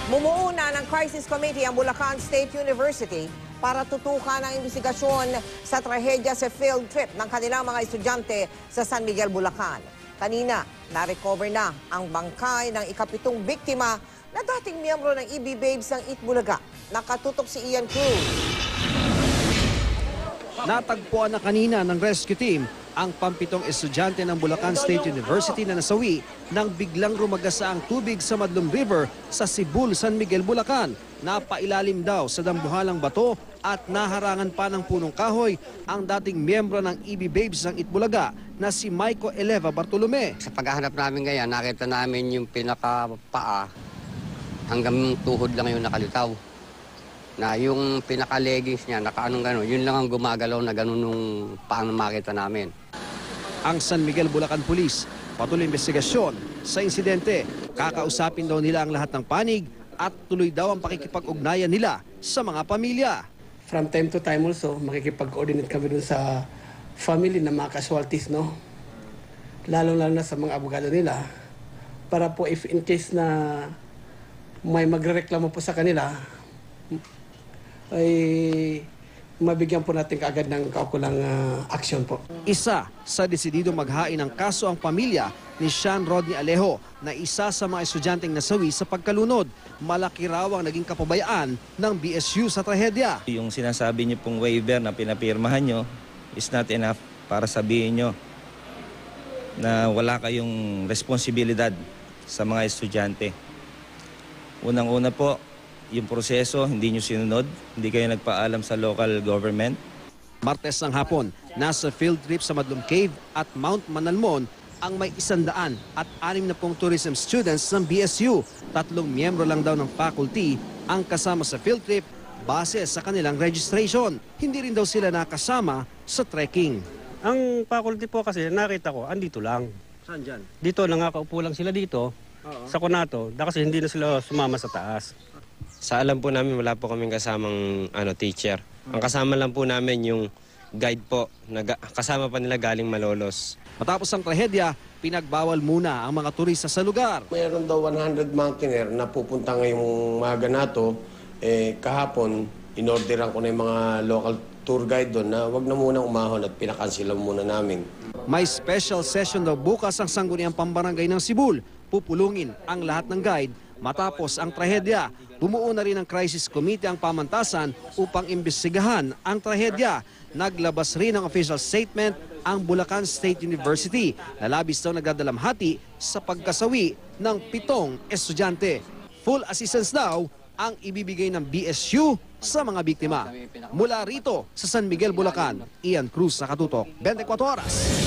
Bumuo na ng Crisis Committee ang Bulacan State University para tutukan ang investigasyon sa trahedya sa field trip ng kanilang mga estudyante sa San Miguel, Bulacan. Kanina, na-recover na ang bangkay ng ikapitong biktima na dating miyembro ng EB Babes ng Itbulaga. Nakatutok si Ian Cruz. Natagpuan na kanina ng rescue team ang pampitong estudyante ng Bulacan State University na nasawi nang biglang rumagasa ang tubig sa Madlum River sa Sibul, San Miguel, Bulacan. Napailalim daw sa dambuhalang bato at naharangan pa ng punong kahoy ang dating miyembro ng EB Babes ng Itbulaga na si Maiko Eleva Bartolome. Sa paghahanap namin ngayon, nakita namin yung pinakapaa hanggang tuhod lang yung nakalitaw. Na yung pinaka-leggings niya, nakaanong gano'n, yun lang ang gumagalaw na gano'n nung paang makita namin. Ang San Miguel, Bulacan Police patuloy investigasyon sa insidente. Kakausapin daw nila ang lahat ng panig at tuloy daw ang pakikipag-ugnayan nila sa mga pamilya. From time to time also, makikipag-coordinate kami dun sa family ng mga casualties, no? Lalo-lalo na sa mga abogado nila. Para po if in case na may magrereklamo po sa kanila, ay mabigyan po natin kaagad ng kaukulang aksyon po. Isa sa desidido maghain ng kaso ang pamilya ni Sean Rodney Alejo na isa sa mga estudyanteng nasawi sa pagkalunod. Malaki raw ang naging kapabayaan ng BSU sa trahedya. Yung sinasabi niyo pong waiver na pinapirmahan nyo is not enough para sabihin nyo na wala kayong responsibilidad sa mga estudyante. Unang-una po, yung proseso, hindi nyo sinunod, hindi kayo nagpaalam sa local government. Martes ng hapon, nasa field trip sa Madlum Cave at Mount Manalmon ang may 160 tourism students ng BSU. 3 miyembro lang daw ng faculty ang kasama sa field trip base sa kanilang registration. Hindi rin daw sila nakasama sa trekking. Ang faculty po kasi nakita ko, andito lang. Saan dyan? Dito, nakakaupo lang sila dito. Sa Conato, kasi hindi na sila sumama sa taas. Sa alam po namin, wala po kaming kasamang teacher. Ang kasama lang po namin yung guide po, kasama pa nila galing Malolos. Matapos ang trahedya, pinagbawal muna ang mga turista sa lugar. Mayroon daw 100 mountaineer na pupunta ngayong umaga na to. Kahapon, inorderan ko na yung mga local tour guide doon na wag na muna umahon at pinakansila muna namin. May special session daw bukas ang Sangguniang Pambarangay ng Sibul. Pupulungin ang lahat ng guide matapos ang trahedya. Bumuo na rin ang crisis committee ang pamantasan upang imbestigahan ang trahedya. Naglabas rin ng official statement ang Bulacan State University na labis daw nagdadalamhati sa pagkasawi ng 7 estudyante. Full assistance daw ang ibibigay ng BSU sa mga biktima. Mula rito sa San Miguel, Bulacan, Ian Cruz, Nakatutok, 24 Oras.